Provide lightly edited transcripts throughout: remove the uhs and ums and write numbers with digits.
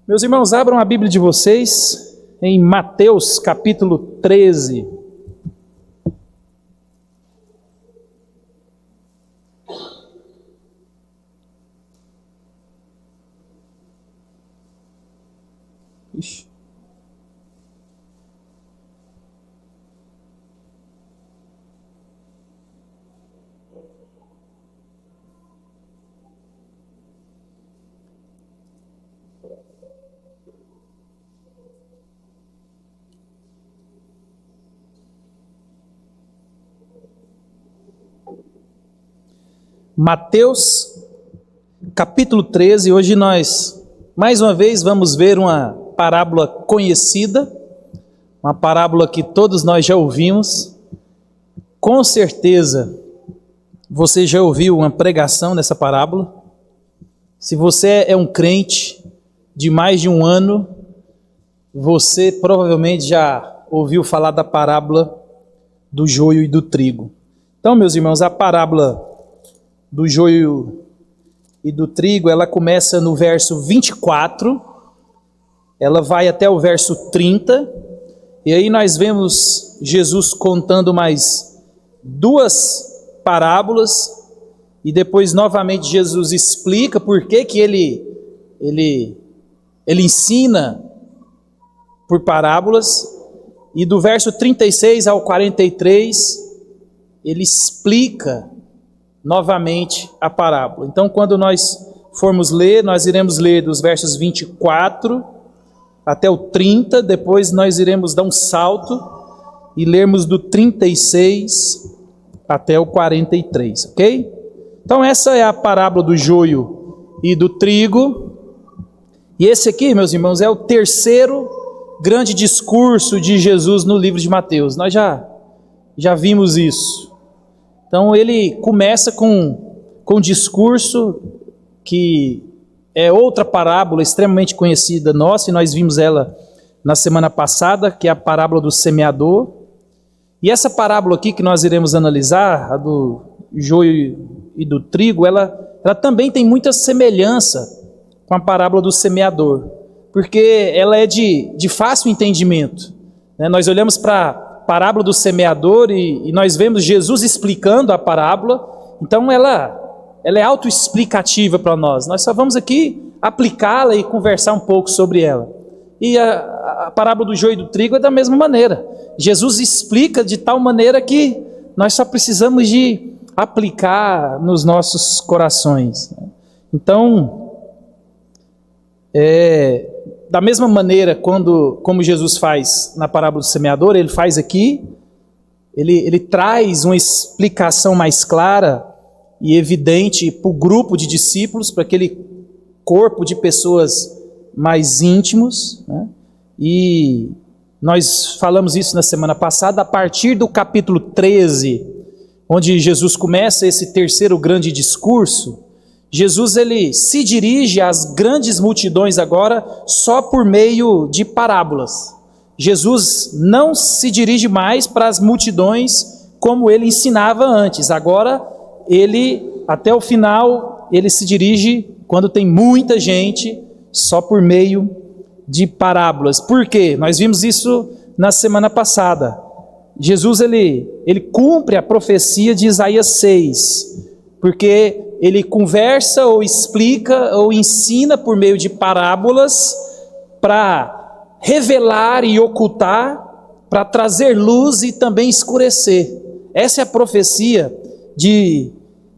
Meus irmãos, abram a Bíblia de vocês em Mateus capítulo 13. Ixi. Mateus capítulo 13, hoje nós mais uma vez vamos ver uma parábola conhecida, uma parábola que todos nós já ouvimos. Com certeza você já ouviu uma pregação dessa parábola. Se você é um crente de mais de um ano, você provavelmente já ouviu falar da parábola do joio e do trigo. Então, meus irmãos, a parábola do joio e do trigo, ela começa no verso 24, ela vai até o verso 30, e aí nós vemos Jesus contando mais duas parábolas, e depois novamente Jesus explica por que ele ensina por parábolas, e do verso 36 ao 43, ele explica novamente a parábola. Então, quando nós formos ler, nós iremos ler dos versos 24 até o 30, depois nós iremos dar um salto e lermos do 36 até o 43, ok? Então, essa é a parábola do joio e do trigo. E esse aqui, meus irmãos, é o terceiro grande discurso de Jesus no livro de Mateus. Nós já vimos isso. Então ele começa com um discurso que é outra parábola extremamente conhecida nossa, e nós vimos ela na semana passada, que é a parábola do semeador. E essa parábola aqui que nós iremos analisar, a do joio e do trigo, ela também tem muita semelhança com a parábola do semeador, porque ela é de fácil entendimento, né? Nós olhamos para parábola do semeador e nós vemos Jesus explicando a parábola, então ela é autoexplicativa para nós. Nós só vamos aqui aplicá-la e conversar um pouco sobre ela. E a parábola do joio e do trigo é da mesma maneira. Jesus explica de tal maneira que nós só precisamos de aplicar nos nossos corações. Então, da mesma maneira, como Jesus faz na parábola do semeador, ele faz aqui, ele traz uma explicação mais clara e evidente para o grupo de discípulos, para aquele corpo de pessoas mais íntimos, né? E nós falamos isso na semana passada, a partir do capítulo 13, onde Jesus começa esse terceiro grande discurso. Jesus ele se dirige às grandes multidões agora só por meio de parábolas. Jesus não se dirige mais para as multidões como ele ensinava antes. Agora ele, até o final, ele se dirige, quando tem muita gente, só por meio de parábolas. Por quê? Nós vimos isso na semana passada. Jesus ele cumpre a profecia de Isaías 6, porque ele conversa ou explica ou ensina por meio de parábolas para revelar e ocultar, para trazer luz e também escurecer. Essa é a profecia de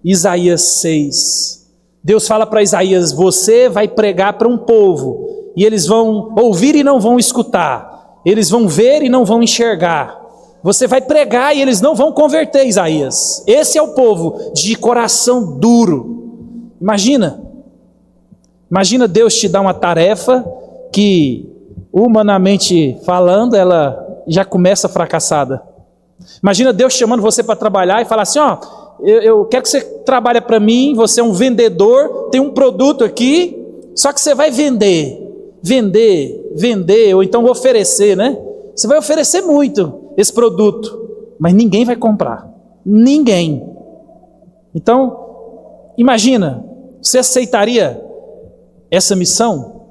Isaías 6. Deus fala para Isaías: você vai pregar para um povo, e eles vão ouvir e não vão escutar, eles vão ver e não vão enxergar. Você vai pregar e eles não vão converter, Isaías. Esse é o povo de coração duro. Imagina Deus te dar uma tarefa que, humanamente falando, ela já começa fracassada. Imagina Deus chamando você para trabalhar e falar assim: ó, eu quero que você trabalhe para mim, você é um vendedor, tem um produto aqui, só que você vai vender, ou então oferecer, né? Você vai oferecer muito esse produto, mas ninguém vai comprar. Ninguém. Então, imagina, você aceitaria essa missão?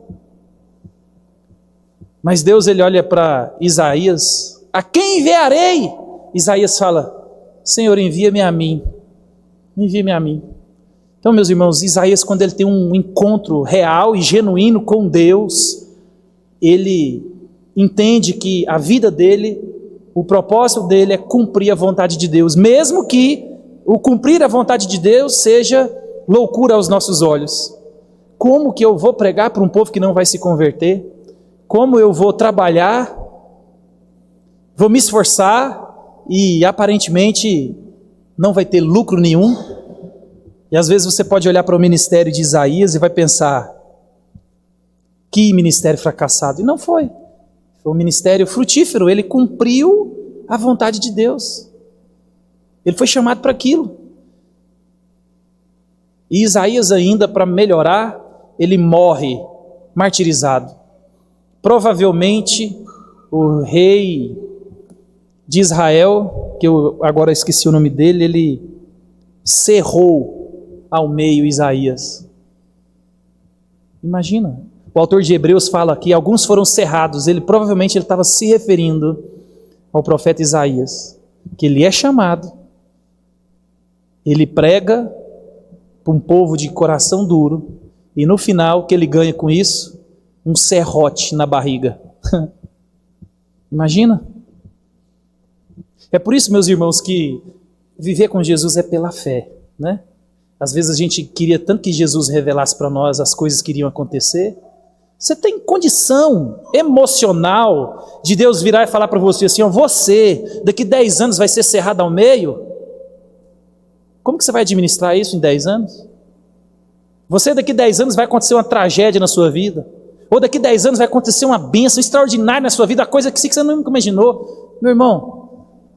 Mas Deus, ele olha para Isaías: a quem enviarei? Isaías fala: Senhor, envia-me a mim. Envia-me a mim. Então, meus irmãos, Isaías, quando ele tem um encontro real e genuíno com Deus, ele entende que a vida dele, o propósito dele é cumprir a vontade de Deus, mesmo que o cumprir a vontade de Deus seja loucura aos nossos olhos. Como que eu vou pregar para um povo que não vai se converter? Como eu vou trabalhar, vou me esforçar e aparentemente não vai ter lucro nenhum? E às vezes você pode olhar para o ministério de Isaías e vai pensar: que ministério fracassado. E não foi. Foi um ministério frutífero. Ele cumpriu a vontade de Deus. Ele foi chamado para aquilo. E Isaías ainda, para melhorar, ele morre martirizado. Provavelmente o rei de Israel, que eu agora esqueci o nome dele, ele cerrou ao meio Isaías. Imagina. O autor de Hebreus fala aqui, alguns foram cerrados. Provavelmente ele estava se referindo ao profeta Isaías, que ele é chamado, ele prega para um povo de coração duro, e no final, o que ele ganha com isso? Um serrote na barriga. Imagina. É por isso, meus irmãos, que viver com Jesus é pela fé, né? Às vezes a gente queria tanto que Jesus revelasse para nós as coisas que iriam acontecer. Você tem condição emocional de Deus virar e falar para você assim: ó, você daqui 10 anos vai ser cerrado ao meio? Como que você vai administrar isso em 10 anos? Você daqui 10 anos vai acontecer uma tragédia na sua vida? Ou daqui 10 anos vai acontecer uma bênção extraordinária na sua vida, a coisa que você nunca imaginou? Meu irmão,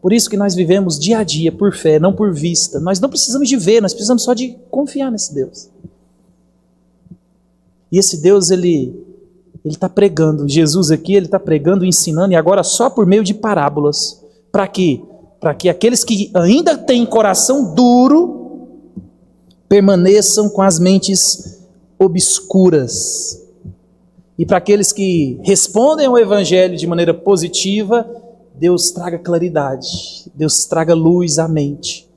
por isso que nós vivemos dia a dia por fé, não por vista. Nós não precisamos de ver, nós precisamos só de confiar nesse Deus. E esse Deus, ele está pregando, Jesus aqui, ele está pregando, ensinando, e agora só por meio de parábolas. Para quê? Para que aqueles que ainda têm coração duro permaneçam com as mentes obscuras. E para aqueles que respondem ao Evangelho de maneira positiva, Deus traga claridade, Deus traga luz à mente.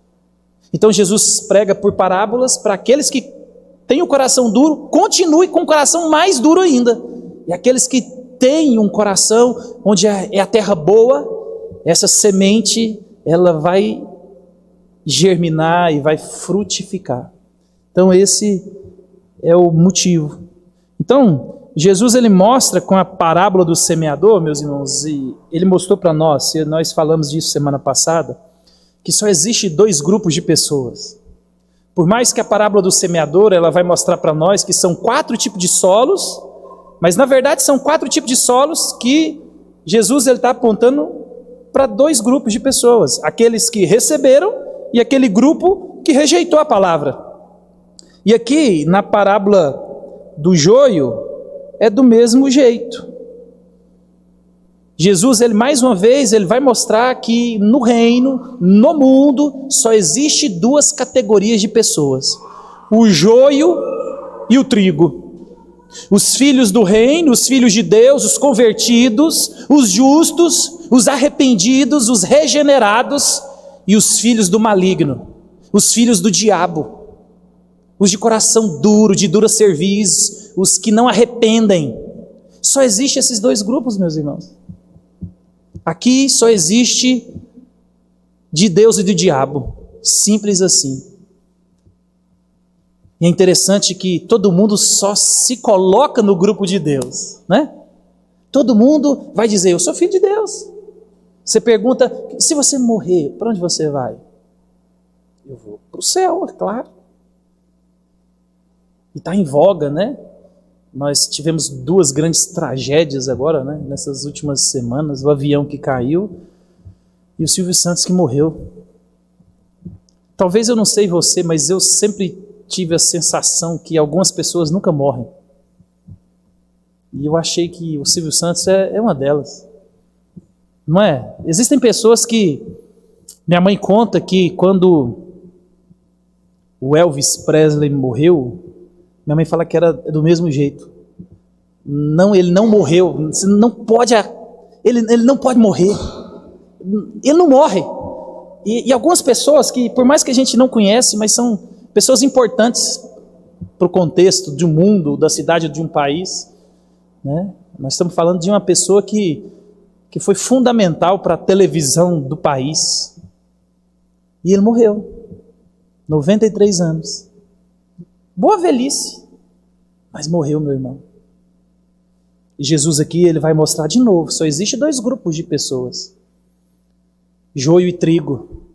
Então Jesus prega por parábolas para aqueles que têm o coração duro, continue com o coração mais duro ainda. E aqueles que têm um coração onde é a terra boa, essa semente, ela vai germinar e vai frutificar. Então esse é o motivo. Então, Jesus, ele mostra com a parábola do semeador, meus irmãos, e ele mostrou para nós, e nós falamos disso semana passada, que só existe 2 grupos de pessoas. Por mais que a parábola do semeador, ela vai mostrar para nós que são 4 tipos de solos, mas na verdade são 4 tipos de solos que Jesus está apontando para 2 grupos de pessoas. Aqueles que receberam e aquele grupo que rejeitou a palavra. E aqui, na parábola do joio, é do mesmo jeito. Jesus, ele mais uma vez, ele vai mostrar que no reino, no mundo, só existe 2 categorias de pessoas: o joio e o trigo. Os filhos do reino, os filhos de Deus, os convertidos, os justos, os arrependidos, os regenerados, e os filhos do maligno, os filhos do diabo, os de coração duro, de dura cerviz, os que não arrependem. Só existe esses 2 grupos, meus irmãos. Aqui só existe de Deus e do diabo, simples assim. E é interessante que todo mundo só se coloca no grupo de Deus, né? Todo mundo vai dizer: eu sou filho de Deus. Você pergunta: se você morrer, para onde você vai? Eu vou para o céu, é claro. E está em voga, né? Nós tivemos 2 grandes tragédias agora, né? Nessas últimas semanas, o avião que caiu e o Silvio Santos que morreu. Talvez eu não sei você, mas eu sempre tive a sensação que algumas pessoas nunca morrem. E eu achei que o Silvio Santos é uma delas. Não é? Existem pessoas que... Minha mãe conta que quando o Elvis Presley morreu, minha mãe fala que era do mesmo jeito. Não, ele não morreu. Você não pode, ele não pode morrer. Ele não morre. E algumas pessoas que, por mais que a gente não conhece, mas são pessoas importantes para o contexto de um mundo, da cidade, de um país, né? Nós estamos falando de uma pessoa que foi fundamental para a televisão do país. E ele morreu. 93 anos. Boa velhice. Mas morreu, meu irmão. E Jesus aqui, ele vai mostrar de novo, só existe 2 grupos de pessoas. Joio e trigo.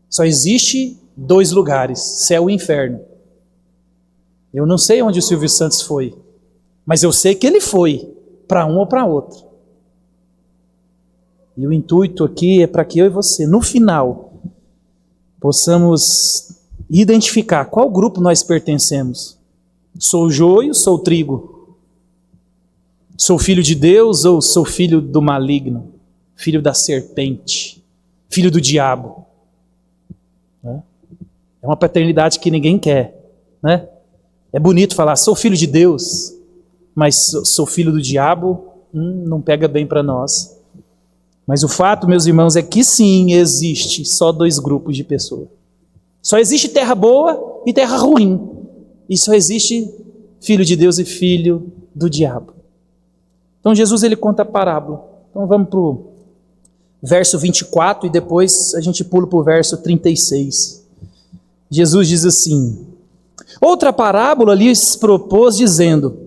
Só existe 2 lugares, céu e inferno. Eu não sei onde o Silvio Santos foi, mas eu sei que ele foi, para um ou para outro. E o intuito aqui é para que eu e você, no final, possamos identificar qual grupo nós pertencemos. Sou o joio, sou o trigo. Sou filho de Deus ou sou filho do maligno? Filho da serpente? Filho do diabo? É uma paternidade que ninguém quer, né? É bonito falar, sou filho de Deus, mas sou filho do diabo, não pega bem para nós. Mas o fato, meus irmãos, é que sim, existe só 2 grupos de pessoas. Só existe terra boa e terra ruim. E só existe filho de Deus e filho do diabo. Então Jesus, ele conta a parábola. Então vamos para o verso 24 e depois a gente pula para o verso 36. Jesus diz assim: outra parábola lhes propôs dizendo: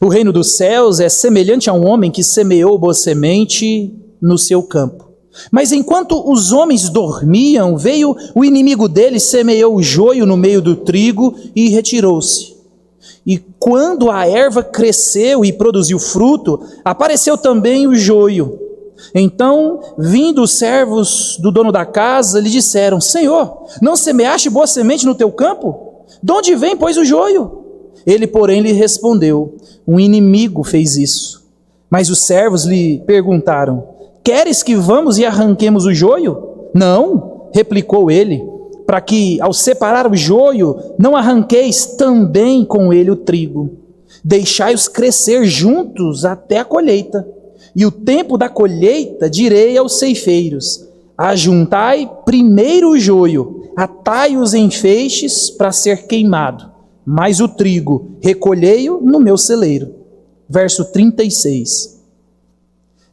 o reino dos céus é semelhante a um homem que semeou boa semente no seu campo. Mas enquanto os homens dormiam, veio o inimigo deles, semeou o joio no meio do trigo e retirou-se. E quando a erva cresceu e produziu fruto, apareceu também o joio. Então, vindo os servos do dono da casa, lhe disseram: Senhor, não semeaste boa semente no teu campo? De onde vem, pois, o joio? Ele, porém, lhe respondeu: um inimigo fez isso. Mas os servos lhe perguntaram: queres que vamos e arranquemos o joio? Não, replicou ele, para que, ao separar o joio, não arranqueis também com ele o trigo. Deixai-os crescer juntos até a colheita. E o tempo da colheita direi aos ceifeiros: ajuntai primeiro o joio, atai-os em feixes para ser queimado, mas o trigo recolhei-o no meu celeiro. Verso 36.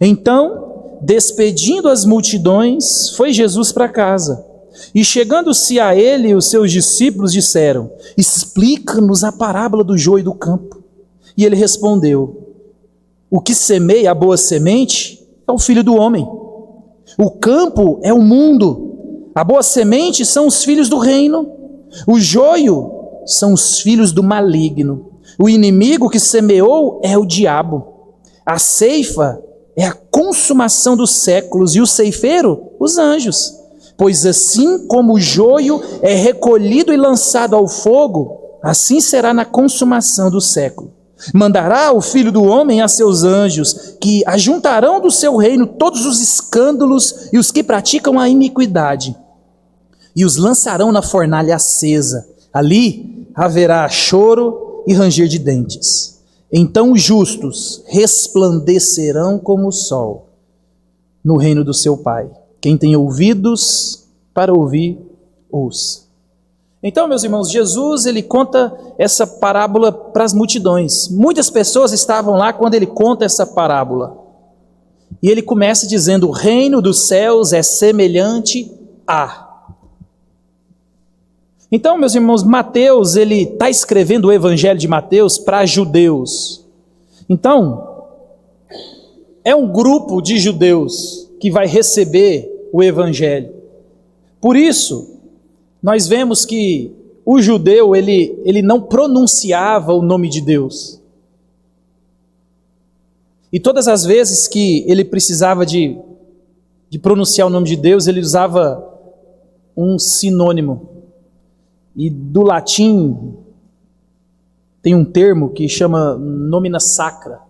Então, despedindo as multidões, foi Jesus para casa. E chegando-se a ele, os seus discípulos disseram: explica-nos a parábola do joio do campo. E ele respondeu: o que semeia a boa semente é o Filho do Homem. O campo é o mundo. A boa semente são os filhos do reino. O joio são os filhos do maligno. O inimigo que semeou é o diabo. A ceifa é a consumação dos séculos e o ceifeiro, os anjos. Pois assim como o joio é recolhido e lançado ao fogo, assim será na consumação do século. Mandará o Filho do Homem a seus anjos, que ajuntarão do seu reino todos os escândalos e os que praticam a iniquidade, e os lançarão na fornalha acesa. Ali haverá choro e ranger de dentes. Então os justos resplandecerão como o sol no reino do seu Pai. Quem tem ouvidos para ouvir, ouça. Então, meus irmãos, Jesus, ele conta essa parábola para as multidões. Muitas pessoas estavam lá quando ele conta essa parábola. E ele começa dizendo: o reino dos céus é semelhante a. Então, meus irmãos, Mateus, ele está escrevendo o evangelho de Mateus para judeus. Então, é um grupo de judeus que vai receber o evangelho. Por isso, nós vemos que o judeu, ele não pronunciava o nome de Deus. E todas as vezes que ele precisava de pronunciar o nome de Deus, ele usava um sinônimo. E do latim tem um termo que chama nomina sacra.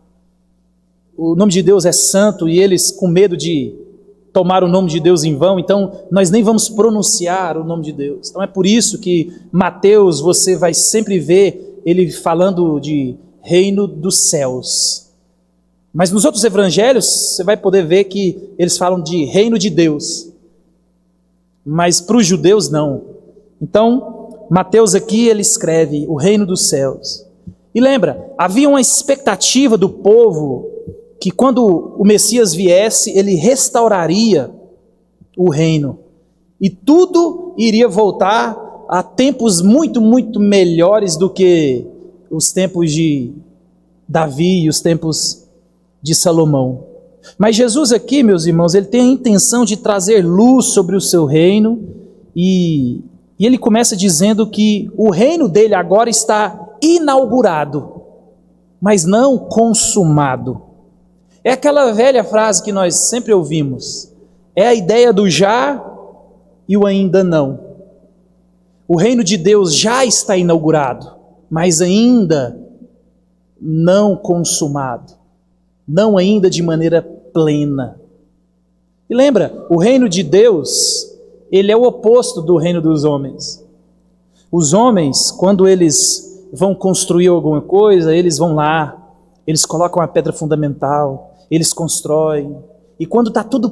O nome de Deus é santo e eles, com medo de tomar o nome de Deus em vão, então nós nem vamos pronunciar o nome de Deus. Então é por isso que Mateus, você vai sempre ver ele falando de reino dos céus. Mas nos outros evangelhos, você vai poder ver que eles falam de reino de Deus. Mas para os judeus, não. Então, Mateus aqui, ele escreve o reino dos céus. E lembra, havia uma expectativa do povo que quando o Messias viesse, ele restauraria o reino. E tudo iria voltar a tempos muito, muito melhores do que os tempos de Davi e os tempos de Salomão. Mas Jesus aqui, meus irmãos, ele tem a intenção de trazer luz sobre o seu reino e ele começa dizendo que o reino dele agora está inaugurado, mas não consumado. É aquela velha frase que nós sempre ouvimos, é a ideia do já e o ainda não. O reino de Deus já está inaugurado, mas ainda não consumado, não ainda de maneira plena. E lembra, o reino de Deus, ele é o oposto do reino dos homens. Os homens, quando eles vão construir alguma coisa, eles vão lá, eles colocam a pedra fundamental, eles constroem, e quando está tudo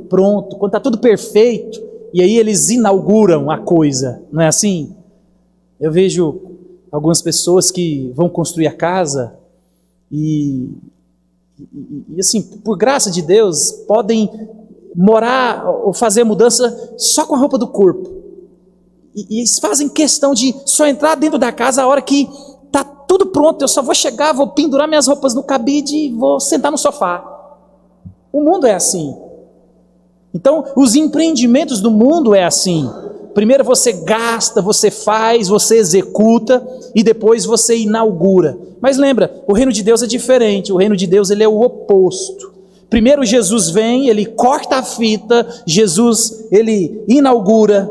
pronto, quando está tudo perfeito, e aí eles inauguram a coisa, não é assim? Eu vejo algumas pessoas que vão construir a casa e assim, por graça de Deus, podem morar ou fazer mudança só com a roupa do corpo. E eles fazem questão de só entrar dentro da casa a hora que está tudo pronto, eu só vou chegar, vou pendurar minhas roupas no cabide e vou sentar no sofá. O mundo é assim. Então, os empreendimentos do mundo é assim. Primeiro você gasta, você faz, você executa e depois você inaugura. Mas lembra, o reino de Deus é diferente. O reino de Deus, ele é o oposto. Primeiro Jesus vem, ele corta a fita, Jesus, ele inaugura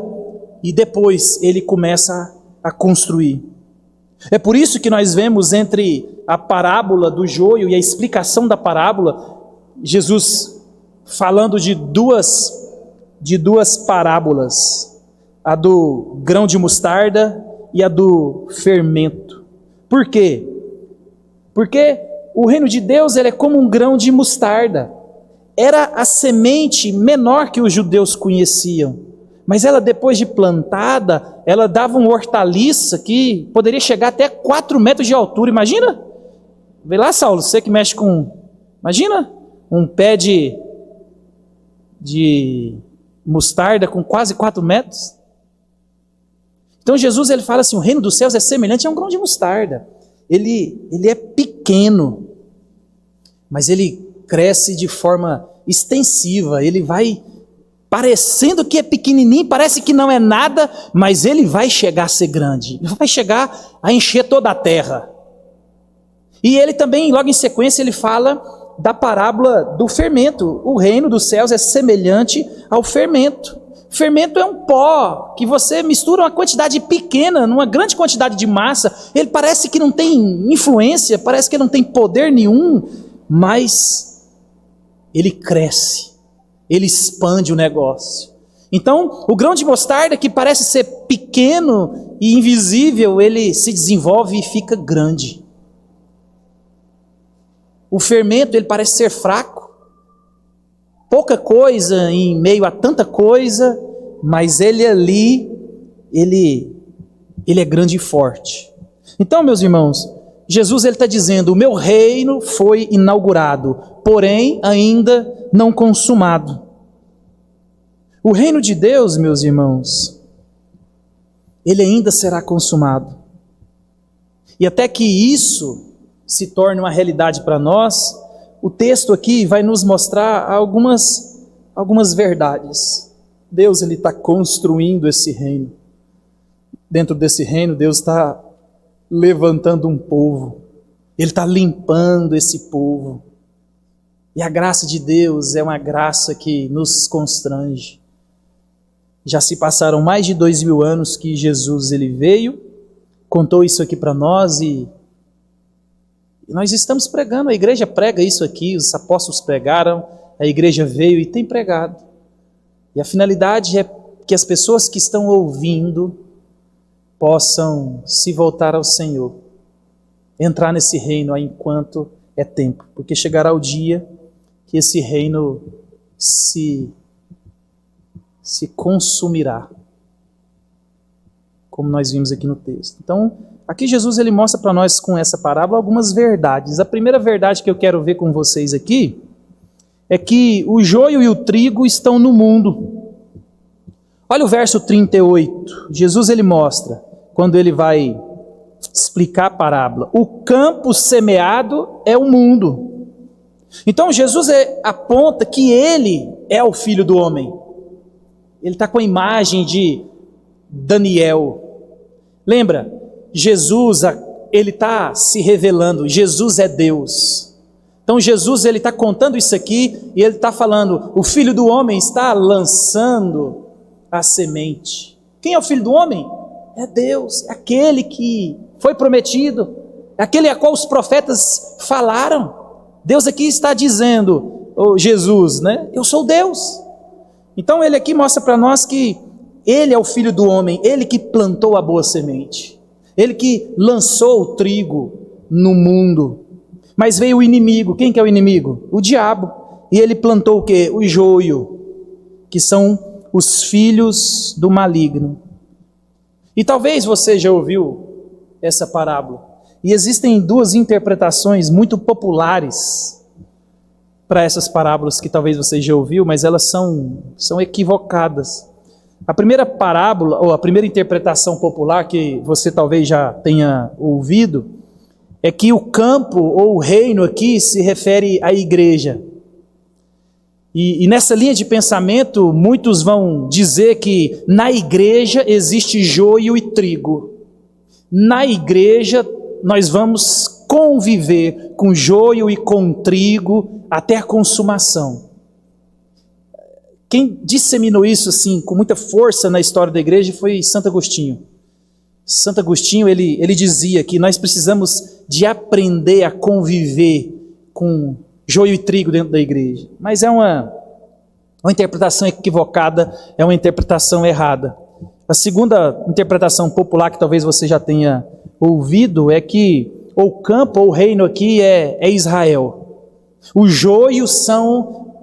e depois ele começa a construir. É por isso que nós vemos entre a parábola do joio e a explicação da parábola, Jesus falando de duas parábolas, a do grão de mostarda e a do fermento. Por quê? Porque o reino de Deus, ele é como um grão de mostarda. Era a semente menor que os judeus conheciam, mas ela, depois de plantada, ela dava uma hortaliça que poderia chegar até 4 metros de altura. Imagina? Vê lá, Saulo, você que mexe com... Imagina um pé de mostarda com quase 4 metros. Então Jesus, ele fala assim, o reino dos céus é semelhante a um grão de mostarda. Ele é pequeno, mas ele cresce de forma extensiva, ele vai parecendo que é pequenininho, parece que não é nada, mas ele vai chegar a ser grande, ele vai chegar a encher toda a terra. E ele também, logo em sequência, ele fala da parábola do fermento. O reino dos céus é semelhante ao fermento. Fermento é um pó que você mistura uma quantidade pequena numa grande quantidade de massa. Ele parece que não tem influência, parece que não tem poder nenhum, mas ele cresce, ele expande o negócio. Então, o grão de mostarda, que parece ser pequeno e invisível, ele se desenvolve e fica grande. O fermento, ele parece ser fraco, pouca coisa em meio a tanta coisa, mas ele ali, ele é grande e forte. Então, meus irmãos, Jesus está dizendo, o meu reino foi inaugurado, porém ainda não consumado. O reino de Deus, meus irmãos, ele ainda será consumado. E até que isso se torne uma realidade para nós, o texto aqui vai nos mostrar algumas verdades. Deus, ele está construindo esse reino. Dentro desse reino, Deus está levantando um povo. Ele está limpando esse povo. E a graça de Deus é uma graça que nos constrange. Já se passaram mais de 2000 anos que Jesus, ele veio, contou isso aqui para nós e nós estamos pregando, a igreja prega isso aqui, os apóstolos pregaram, a igreja veio e tem pregado. E a finalidade é que as pessoas que estão ouvindo possam se voltar ao Senhor, entrar nesse reino enquanto é tempo, porque chegará o dia que esse reino se consumirá, como nós vimos aqui no texto. Então, aqui Jesus ele mostra para nós com essa parábola algumas verdades. A primeira verdade que eu quero ver com vocês aqui é que o joio e o trigo estão no mundo. Olha o verso 38. Jesus ele mostra, quando ele vai explicar a parábola, o campo semeado é o mundo. Então Jesus aponta que ele é o Filho do Homem. Ele está com a imagem de Daniel. Lembra? Jesus, ele está se revelando. Jesus é Deus. Então Jesus ele está contando isso aqui e ele está falando, o Filho do Homem está lançando a semente. Quem é o Filho do Homem? É Deus, é aquele que foi prometido, é aquele a qual os profetas falaram. Deus aqui está dizendo, Jesus, né? Eu sou Deus. Então ele aqui mostra para nós que ele é o Filho do Homem, ele que plantou a boa semente, ele que lançou o trigo no mundo. Mas veio o inimigo. Quem que é o inimigo? O diabo. E ele plantou o quê? O joio, que são os filhos do maligno. E talvez você já ouviu essa parábola. E existem duas interpretações muito populares para essas parábolas que talvez você já ouviu, mas elas são equivocadas. A primeira parábola, ou a primeira interpretação popular que você talvez já tenha ouvido, é que o campo ou o reino aqui se refere à igreja. E nessa linha de pensamento, muitos vão dizer que na igreja existe joio e trigo. Na igreja nós vamos conviver com joio e com trigo até a consumação. Quem disseminou isso assim com muita força na história da igreja foi Santo Agostinho. Santo Agostinho ele dizia que nós precisamos de aprender a conviver com joio e trigo dentro da igreja. Mas é uma interpretação equivocada, é uma interpretação errada. A segunda interpretação popular que talvez você já tenha ouvido é que o campo ou o reino aqui é Israel. O joio são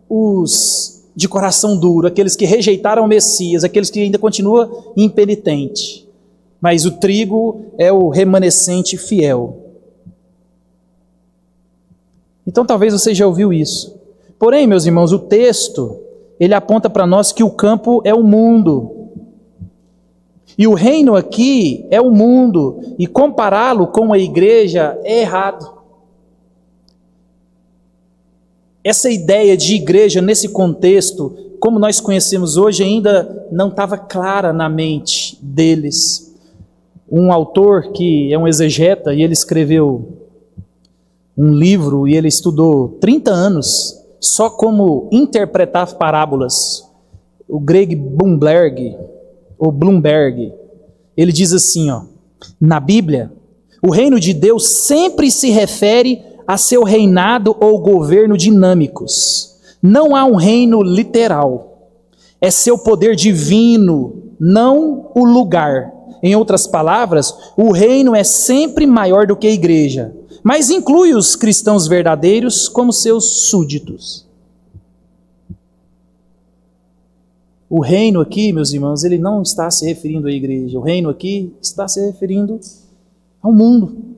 os de coração duro, aqueles que rejeitaram o Messias, aqueles que ainda continuam impenitentes. Mas o trigo é o remanescente fiel. Então talvez você já ouviu isso. Porém, meus irmãos, o texto, ele aponta para nós que o campo é o mundo. E o reino aqui é o mundo. E compará-lo com a igreja é errado. Essa ideia de igreja nesse contexto, como nós conhecemos hoje, ainda não estava clara na mente deles. Um autor que é um exegeta e ele escreveu um livro e ele estudou 30 anos só como interpretar parábolas. O Greg Bloomberg, ele diz assim, na Bíblia, o reino de Deus sempre se refere a seu reinado ou governo dinâmicos. Não há um reino literal. É seu poder divino, não o lugar. Em outras palavras, o reino é sempre maior do que a igreja, mas inclui os cristãos verdadeiros como seus súditos. O reino aqui, meus irmãos, ele não está se referindo à igreja. O reino aqui está se referindo ao mundo.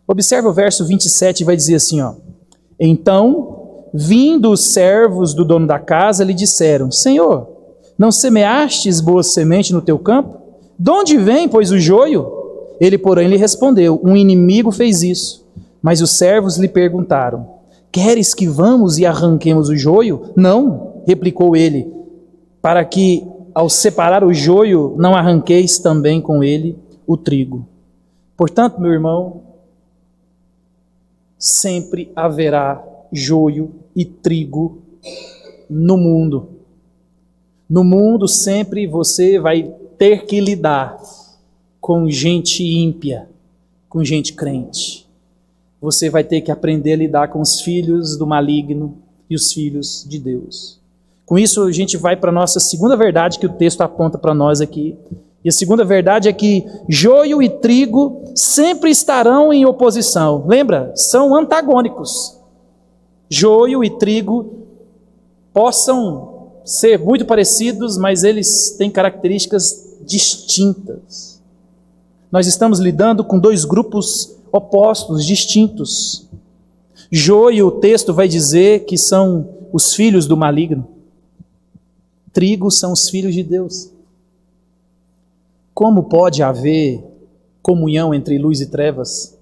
Observe o verso 27, vai dizer assim, Então, vindo os servos do dono da casa, lhe disseram, Senhor, não semeastes boa semente no teu campo? De onde vem, pois, o joio? Ele, porém, lhe respondeu, um inimigo fez isso. Mas os servos lhe perguntaram, queres que vamos e arranquemos o joio? Não, replicou ele, para que, ao separar o joio, não arranqueis também com ele o trigo. Portanto, meu irmão, sempre haverá joio e trigo no mundo. No mundo sempre você vai ter que lidar com gente ímpia, com gente crente. Você vai ter que aprender a lidar com os filhos do maligno e os filhos de Deus. Com isso a gente vai para a nossa segunda verdade que o texto aponta para nós aqui, E a segunda verdade é que joio e trigo sempre estarão em oposição. Lembra? São antagônicos. Joio e trigo possam ser muito parecidos, mas eles têm características distintas. Nós estamos lidando com dois grupos opostos, distintos. Joio, o texto vai dizer que são os filhos do maligno. Trigo são os filhos de Deus. Como pode haver comunhão entre luz e trevas?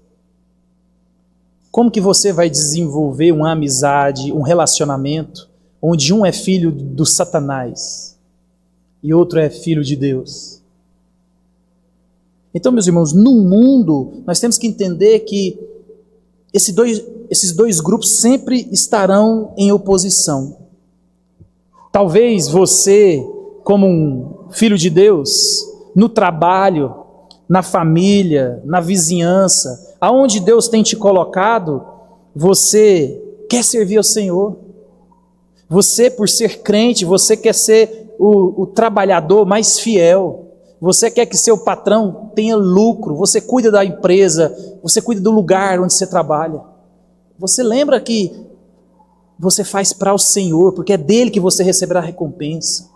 Como que você vai desenvolver uma amizade, um relacionamento, onde um é filho do Satanás e outro é filho de Deus? Então, meus irmãos, no mundo, nós temos que entender que esses dois grupos sempre estarão em oposição. Talvez você, como um filho de Deus, no trabalho, na família, na vizinhança, aonde Deus tem te colocado, você quer servir ao Senhor. Você, por ser crente, você quer ser o trabalhador mais fiel. Você quer que seu patrão tenha lucro. Você cuida da empresa, você cuida do lugar onde você trabalha. Você lembra que você faz para o Senhor, porque é dele que você receberá a recompensa.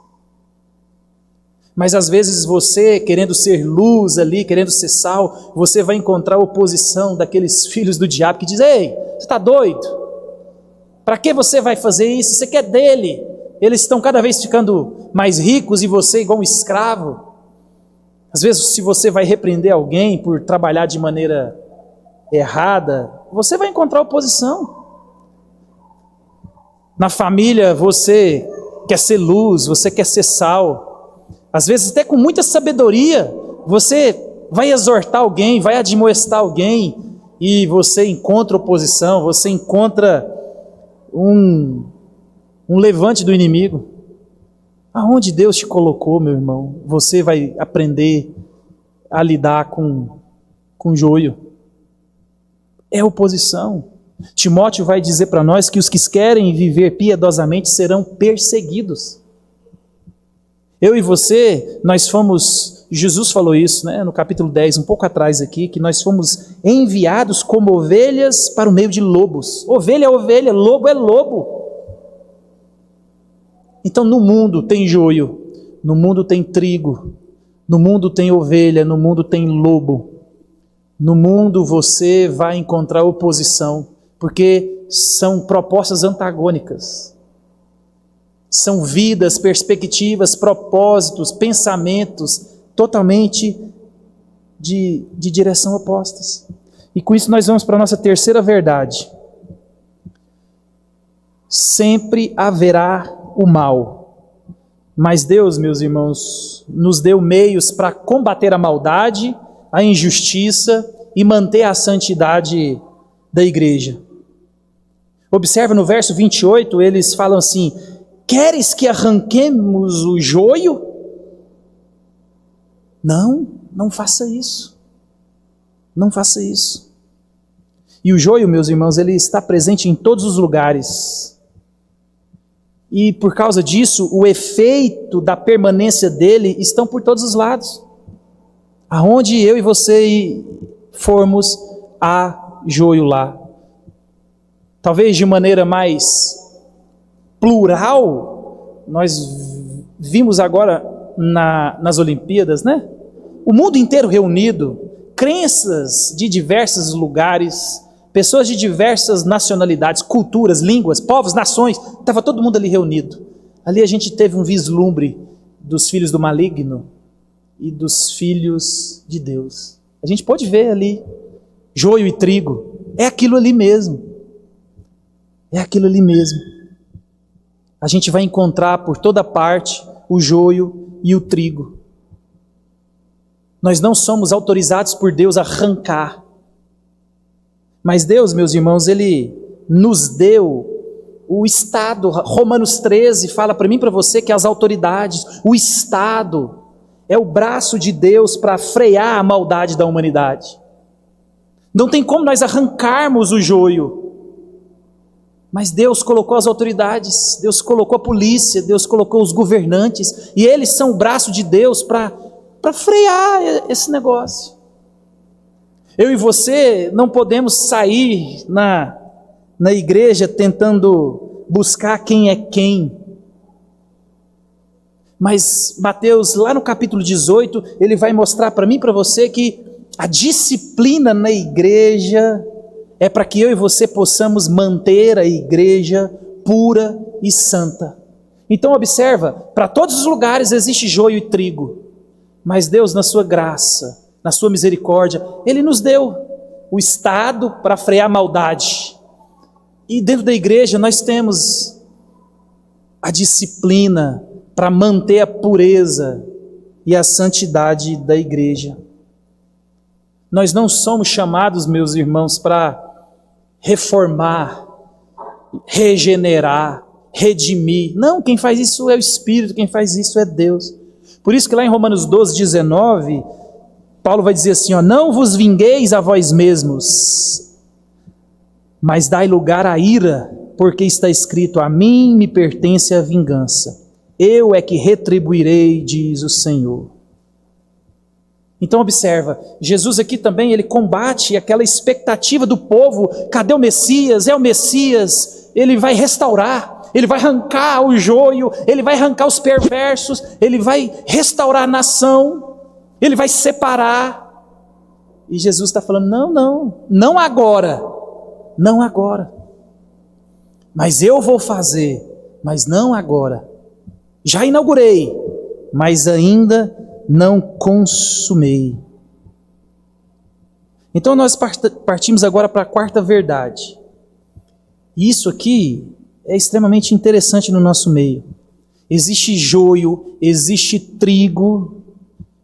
Mas às vezes você, querendo ser luz ali, querendo ser sal, você vai encontrar a oposição daqueles filhos do diabo que dizem: ei, você está doido? Para que você vai fazer isso? Você quer dele. Eles estão cada vez ficando mais ricos e você igual um escravo. Às vezes, se você vai repreender alguém por trabalhar de maneira errada, você vai encontrar oposição. Na família, você quer ser luz, você quer ser sal. Às vezes até com muita sabedoria, você vai exortar alguém, vai admoestar alguém, e você encontra oposição, você encontra um levante do inimigo. Aonde Deus te colocou, meu irmão, você vai aprender a lidar com joio. É oposição. Timóteo vai dizer para nós que os que querem viver piedosamente serão perseguidos. Eu e você, nós fomos, Jesus falou isso, né, no capítulo 10, um pouco atrás aqui, que nós fomos enviados como ovelhas para o meio de lobos. Ovelha é ovelha, lobo é lobo. Então no mundo tem joio, no mundo tem trigo, no mundo tem ovelha, no mundo tem lobo. No mundo você vai encontrar oposição, porque são propostas antagônicas. São vidas, perspectivas, propósitos, pensamentos totalmente de direção opostas. E com isso nós vamos para a nossa terceira verdade. Sempre haverá o mal. Mas Deus, meus irmãos, nos deu meios para combater a maldade, a injustiça e manter a santidade da igreja. Observa no verso 28, eles falam assim: queres que arranquemos o joio? Não faça isso. Não faça isso. E o joio, meus irmãos, ele está presente em todos os lugares. E por causa disso, o efeito da permanência dele estão por todos os lados. Aonde eu e você formos, há joio lá. Talvez de maneira mais plural, nós vimos agora nas Olimpíadas, né? O mundo inteiro reunido, crenças de diversos lugares, pessoas de diversas nacionalidades, culturas, línguas, povos, nações, estava todo mundo ali reunido. Ali a gente teve um vislumbre dos filhos do maligno e dos filhos de Deus. A gente pode ver ali, joio e trigo, é aquilo ali mesmo. É aquilo ali mesmo. A gente vai encontrar por toda parte o joio e o trigo. Nós não somos autorizados por Deus a arrancar. Mas Deus, meus irmãos, Ele nos deu o Estado. Romanos 13 fala para mim e para você que as autoridades, o Estado, é o braço de Deus para frear a maldade da humanidade. Não tem como nós arrancarmos o joio. Mas Deus colocou as autoridades, Deus colocou a polícia, Deus colocou os governantes, e eles são o braço de Deus para para frear esse negócio. Eu e você não podemos sair na igreja tentando buscar quem é quem. Mas Mateus, lá no capítulo 18, ele vai mostrar para mim e para você que a disciplina na igreja é para que eu e você possamos manter a igreja pura e santa. Então observa, para todos os lugares existe joio e trigo, mas Deus, na sua graça, na sua misericórdia, Ele nos deu o estado para frear a maldade. E dentro da igreja nós temos a disciplina para manter a pureza e a santidade da igreja. Nós não somos chamados, meus irmãos, para reformar, regenerar, redimir. Não, quem faz isso é o Espírito, quem faz isso é Deus. Por isso que lá em Romanos 12, 19, Paulo vai dizer assim, não vos vingueis a vós mesmos, mas dai lugar à ira, porque está escrito, a mim me pertence a vingança. Eu é que retribuirei, diz o Senhor. Então observa, Jesus aqui também, ele combate aquela expectativa do povo, cadê o Messias? É o Messias, ele vai restaurar, ele vai arrancar o joio, ele vai arrancar os perversos, ele vai restaurar a nação, ele vai separar. E Jesus está falando, não agora, não agora. Mas eu vou fazer, mas não agora. Já inaugurei, mas ainda não consumei. Então nós partimos agora para a quarta verdade. Isso aqui é extremamente interessante no nosso meio. Existe joio, existe trigo,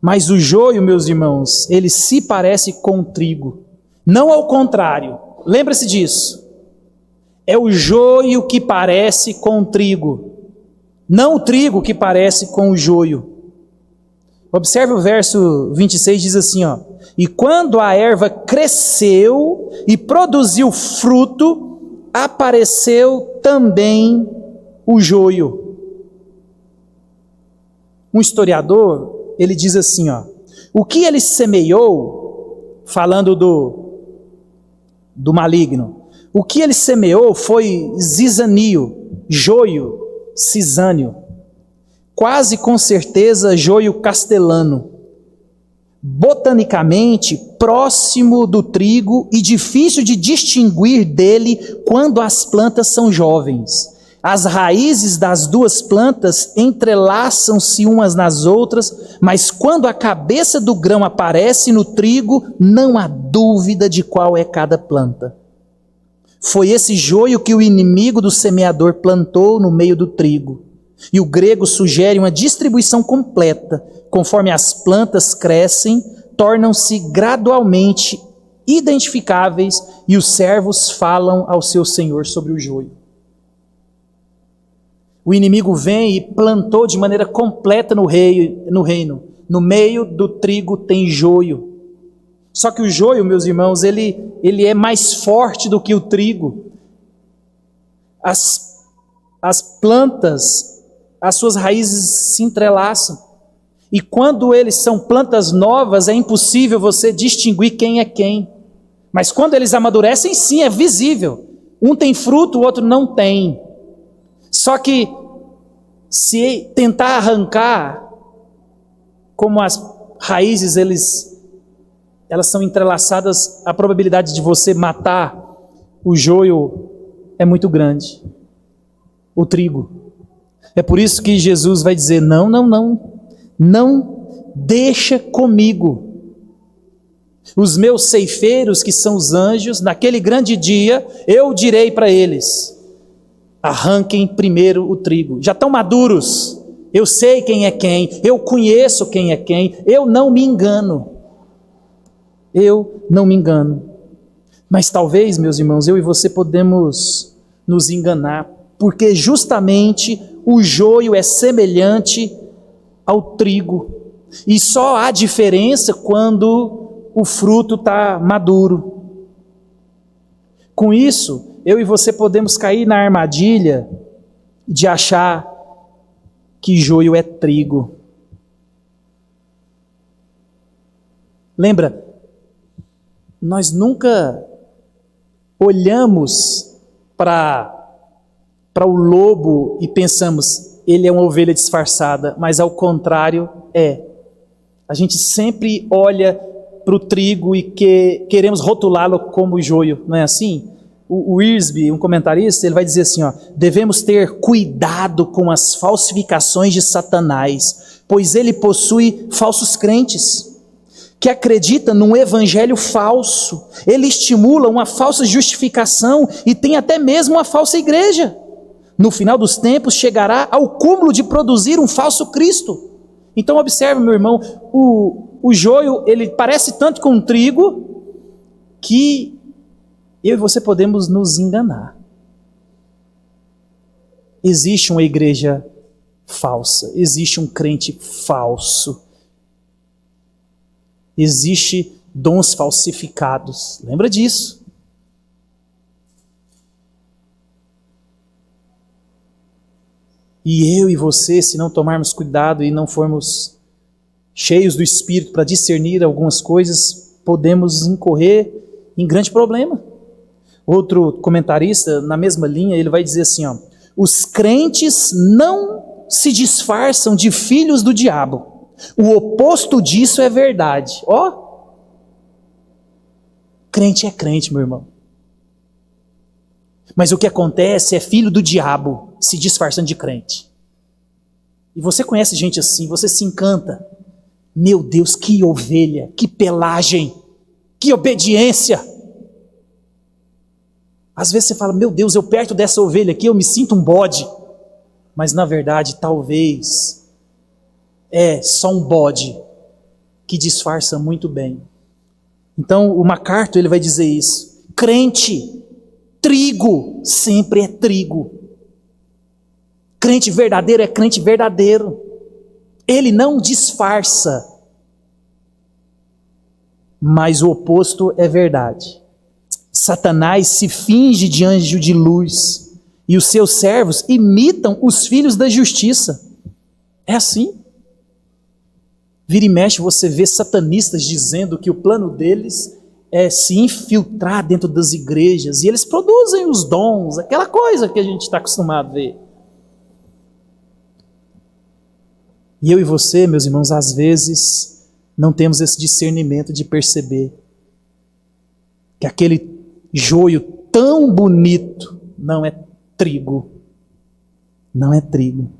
mas o joio, meus irmãos, ele se parece com o trigo. Não ao contrário. Lembra-se disso. É o joio que parece com o trigo. Não o trigo que parece com o joio. Observe o verso 26, diz assim, e quando a erva cresceu e produziu fruto, apareceu também o joio. Um historiador, ele diz assim, o que ele semeou, falando do maligno, o que ele semeou foi zizanio, joio, cisânio, quase com certeza joio castelano, botanicamente próximo do trigo e difícil de distinguir dele quando as plantas são jovens. As raízes das duas plantas entrelaçam-se umas nas outras, mas quando a cabeça do grão aparece no trigo, não há dúvida de qual é cada planta. Foi esse joio que o inimigo do semeador plantou no meio do trigo. E o grego sugere uma distribuição completa. Conforme as plantas crescem, tornam-se gradualmente identificáveis e os servos falam ao seu senhor sobre o joio. O inimigo vem e plantou de maneira completa no reino. No meio do trigo tem joio. Só que o joio, meus irmãos, ele é mais forte do que o trigo. As plantas, as suas raízes se entrelaçam. E quando eles são plantas novas, é impossível você distinguir quem é quem. Mas quando eles amadurecem, sim, é visível. Um tem fruto, o outro não tem. Só que, se tentar arrancar, como as raízes, elas são entrelaçadas, a probabilidade de você matar o joio é muito grande. O trigo. É por isso que Jesus vai dizer, não deixa comigo. Os meus ceifeiros, que são os anjos, naquele grande dia, eu direi para eles, arranquem primeiro o trigo. Já estão maduros, eu sei quem é quem, eu conheço quem é quem, eu não me engano. Eu não me engano. Mas talvez, meus irmãos, eu e você podemos nos enganar, porque justamente o joio é semelhante ao trigo. E só há diferença quando o fruto está maduro. Com isso, eu e você podemos cair na armadilha de achar que joio é trigo. Lembra, nós nunca olhamos para o lobo e pensamos, ele é uma ovelha disfarçada, mas ao contrário é. A gente sempre olha para o trigo e queremos rotulá-lo como joio, não é assim? O Wiersbe, um comentarista, ele vai dizer assim, devemos ter cuidado com as falsificações de Satanás, pois ele possui falsos crentes, que acredita num evangelho falso. Ele estimula uma falsa justificação e tem até mesmo uma falsa igreja. No final dos tempos chegará ao cúmulo de produzir um falso Cristo. Então observe, meu irmão, o joio, ele parece tanto com o trigo que eu e você podemos nos enganar. Existe uma igreja falsa, existe um crente falso, existe dons falsificados. Lembra disso? E eu e você, se não tomarmos cuidado e não formos cheios do Espírito para discernir algumas coisas, podemos incorrer em grande problema. Outro comentarista, na mesma linha, ele vai dizer assim, os crentes não se disfarçam de filhos do diabo. O oposto disso é verdade. Crente é crente, meu irmão. Mas o que acontece é filho do diabo se disfarçando de crente. E você conhece gente assim, você se encanta. Meu Deus, que ovelha, que pelagem, que obediência. Às vezes você fala, meu Deus, eu perto dessa ovelha aqui, eu me sinto um bode. Mas na verdade, talvez, é só um bode que disfarça muito bem. Então, o MacArthur, ele vai dizer isso. Crente, trigo, sempre é trigo. Crente verdadeiro é crente verdadeiro. Ele não disfarça. Mas o oposto é verdade. Satanás se finge de anjo de luz e os seus servos imitam os filhos da justiça. É assim. Vira e mexe você vê satanistas dizendo que o plano deles é se infiltrar dentro das igrejas e eles produzem os dons, aquela coisa que a gente está acostumado a ver. E eu e você, meus irmãos, às vezes não temos esse discernimento de perceber que aquele joio tão bonito não é trigo. Não é trigo.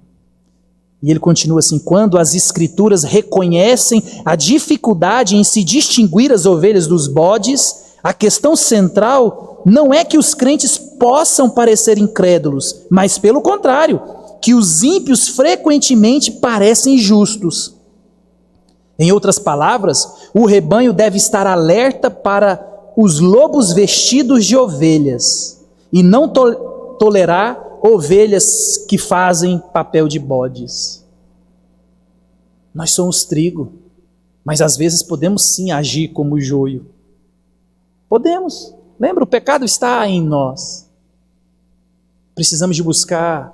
E ele continua assim, quando as escrituras reconhecem a dificuldade em se distinguir as ovelhas dos bodes, a questão central não é que os crentes possam parecer incrédulos, mas pelo contrário, que os ímpios frequentemente parecem justos. Em outras palavras, o rebanho deve estar alerta para os lobos vestidos de ovelhas e não tolerar ovelhas que fazem papel de bodes. Nós somos trigo, mas às vezes podemos sim agir como joio. Podemos. Lembra, o pecado está em nós. Precisamos de buscar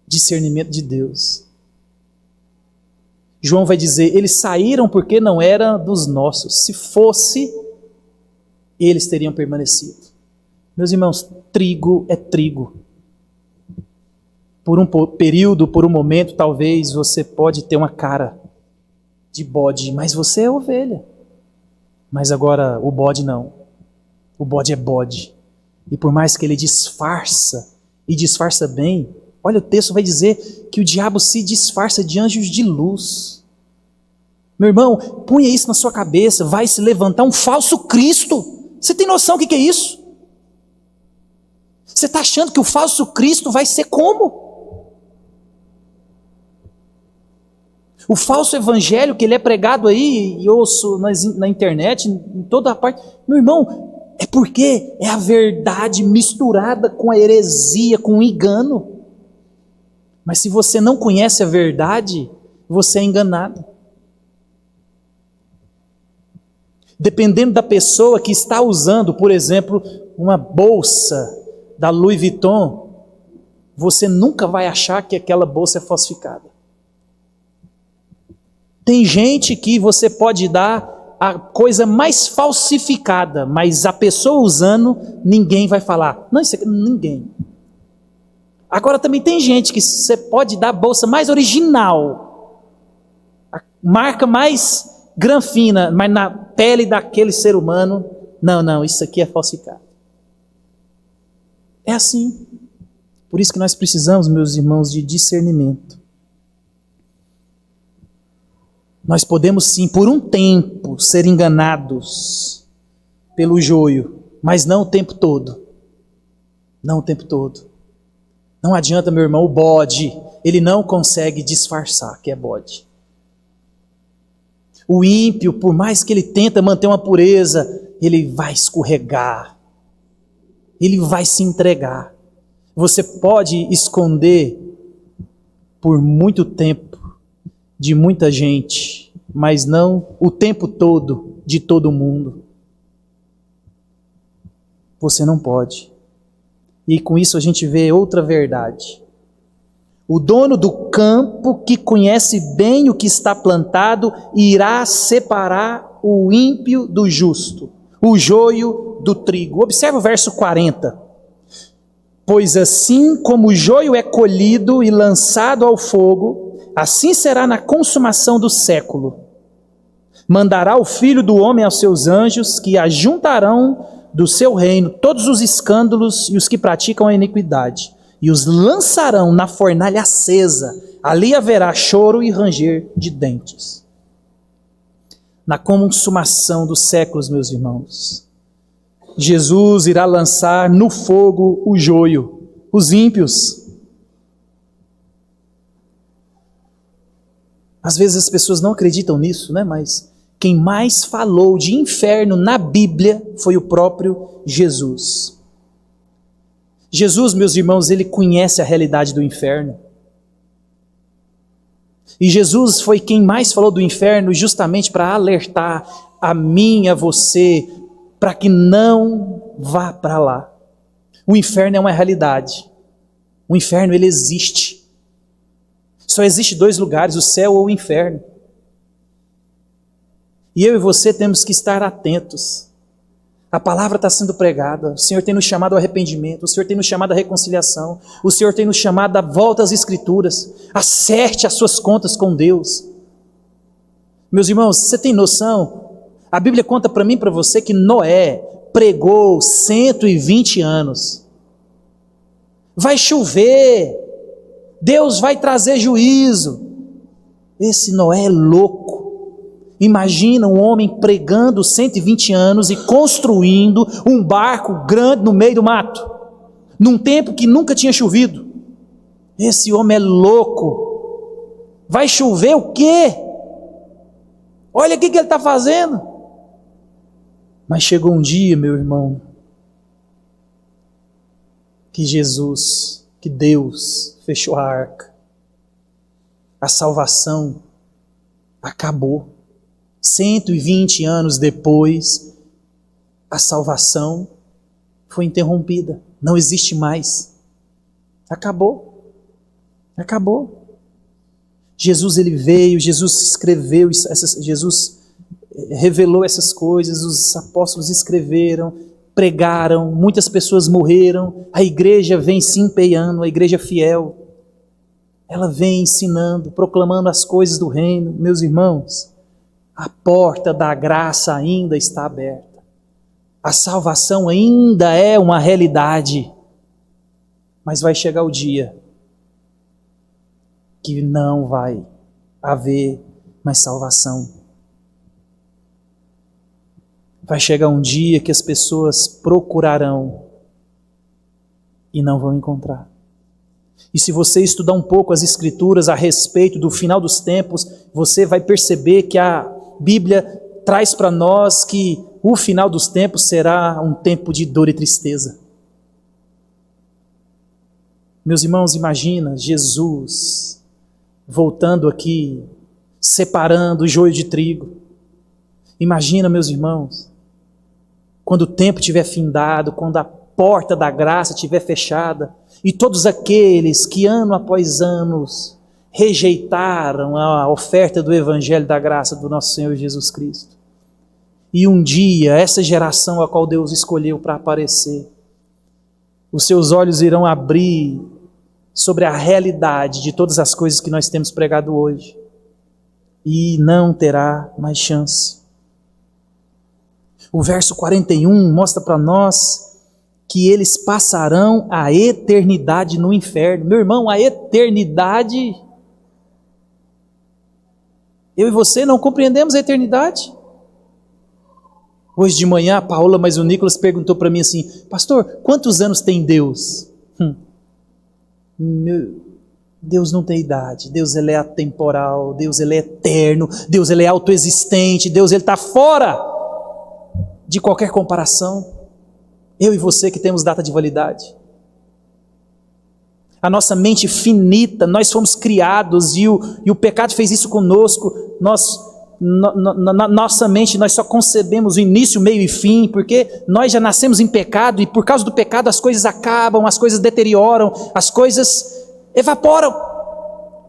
discernimento de Deus. João vai dizer, eles saíram porque não eram dos nossos. Se fosse, eles teriam permanecido. Meus irmãos, trigo é trigo. Por um período, por um momento, talvez você pode ter uma cara de bode, mas você é ovelha. Mas agora o bode não. O bode é bode. E por mais que ele disfarça, e disfarça bem, olha, o texto vai dizer que o diabo se disfarça de anjos de luz. Meu irmão, ponha isso na sua cabeça, vai se levantar um falso Cristo. Você tem noção do que é isso? Você está achando que o falso Cristo vai ser como? O falso evangelho que ele é pregado aí, e ouço na internet, em toda a parte. Meu irmão, é porque é a verdade misturada com a heresia, com o engano. Mas se você não conhece a verdade, você é enganado. Dependendo da pessoa que está usando, por exemplo, uma bolsa da Louis Vuitton, você nunca vai achar que aquela bolsa é falsificada. Tem gente que você pode dar a coisa mais falsificada, mas a pessoa usando, ninguém vai falar. Não, isso aqui, ninguém. Agora também tem gente que você pode dar a bolsa mais original, a marca mais granfina, mas na pele daquele ser humano, não, isso aqui é falsificado. É assim. Por isso que nós precisamos, meus irmãos, de discernimento. Nós podemos sim, por um tempo, ser enganados pelo joio, mas não o tempo todo. Não o tempo todo. Não adianta, meu irmão, o bode, ele não consegue disfarçar que é bode. O ímpio, por mais que ele tenta manter uma pureza, ele vai escorregar. Ele vai se entregar. Você pode esconder por muito tempo de muita gente, mas não o tempo todo de todo mundo. Você não pode. E com isso a gente vê outra verdade. O dono do campo, que conhece bem o que está plantado, irá separar o ímpio do justo, o joio do trigo. Observe o verso 40. Pois assim como o joio é colhido e lançado ao fogo, assim será na consumação do século. Mandará o Filho do Homem aos seus anjos, que ajuntarão do seu reino todos os escândalos e os que praticam a iniquidade, e os lançarão na fornalha acesa. Ali haverá choro e ranger de dentes. Na consumação dos séculos, meus irmãos, Jesus irá lançar no fogo o joio, os ímpios. Às vezes as pessoas não acreditam nisso, né? Mas quem mais falou de inferno na Bíblia foi o próprio Jesus. Jesus, meus irmãos, ele conhece a realidade do inferno. E Jesus foi quem mais falou do inferno justamente para alertar a mim e a você, para que não vá para lá. O inferno é uma realidade. O inferno, ele existe. Só existe dois lugares, o céu ou o inferno. E eu e você temos que estar atentos. A palavra está sendo pregada, o Senhor tem nos chamado ao arrependimento, o Senhor tem nos chamado à reconciliação, o Senhor tem nos chamado à volta às Escrituras. Acerte as suas contas com Deus. Meus irmãos, você tem noção? A Bíblia conta para mim e para você que Noé pregou 120 anos. Vai chover, Deus vai trazer juízo. Esse Noé é louco. Imagina um homem pregando 120 anos e construindo um barco grande no meio do mato, num tempo que nunca tinha chovido. Esse homem é louco. Vai chover o quê? Olha o que ele está fazendo. Mas chegou um dia, meu irmão, que Jesus, que Deus fechou a arca. A salvação acabou. 120 anos depois, a salvação foi interrompida. Não existe mais. Acabou. Acabou. Jesus, ele veio, Jesus escreveu, Jesus revelou essas coisas, os apóstolos escreveram, pregaram, muitas pessoas morreram, a igreja vem se empenhando, a igreja fiel, ela vem ensinando, proclamando as coisas do reino. Meus irmãos, a porta da graça ainda está aberta, a salvação ainda é uma realidade, mas vai chegar o dia que não vai haver mais salvação. Vai chegar um dia que as pessoas procurarão e não vão encontrar. E se você estudar um pouco as Escrituras a respeito do final dos tempos, você vai perceber que a Bíblia traz para nós que o final dos tempos será um tempo de dor e tristeza. Meus irmãos, imagina Jesus voltando aqui, separando o joio de trigo. Imagina, meus irmãos, quando o tempo estiver findado, quando a porta da graça estiver fechada, e todos aqueles que ano após anos rejeitaram a oferta do Evangelho da graça do nosso Senhor Jesus Cristo. E um dia, essa geração a qual Deus escolheu para aparecer, os seus olhos irão abrir sobre a realidade de todas as coisas que nós temos pregado hoje. E não terá mais chance. O verso 41 mostra para nós que eles passarão a eternidade no inferno. Meu irmão, a eternidade... Eu e você não compreendemos a eternidade. Hoje de manhã a Paola, mas o Nicolas perguntou para mim assim: pastor, quantos anos tem Deus? Deus não tem idade. Deus ele é atemporal. Deus ele é eterno. Deus ele é autoexistente. Deus ele está fora de qualquer comparação. Eu e você que temos data de validade. A nossa mente finita, nós fomos criados e o pecado fez isso conosco. Na nossa mente nós só concebemos o início, meio e fim, porque nós já nascemos em pecado e por causa do pecado as coisas acabam, as coisas deterioram, as coisas evaporam.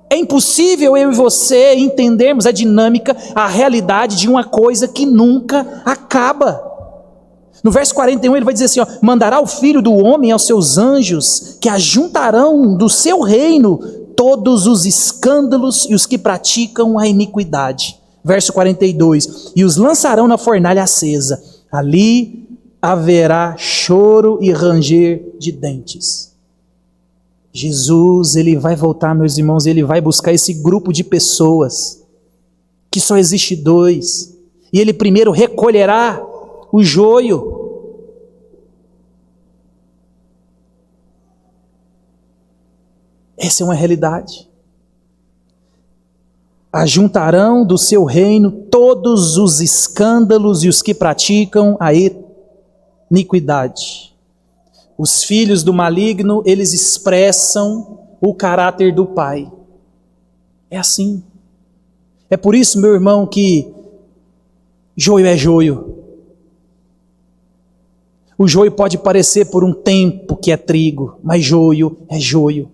É impossível eu e você entendermos a dinâmica, a realidade de uma coisa que nunca acaba. No verso 41 ele vai dizer assim, mandará o Filho do Homem aos seus anjos, que ajuntarão do seu reino todos os escândalos e os que praticam a iniquidade. Verso 42, e os lançarão na fornalha acesa, ali haverá choro e ranger de dentes. Jesus, ele vai voltar, meus irmãos, ele vai buscar esse grupo de pessoas, que só existe dois, e ele primeiro recolherá o joio. Essa é uma realidade. Ajuntarão do seu reino todos os escândalos e os que praticam a iniquidade. Os filhos do maligno, eles expressam o caráter do Pai. É assim. É por isso, meu irmão, que joio é joio. O joio pode parecer por um tempo que é trigo, mas joio é joio.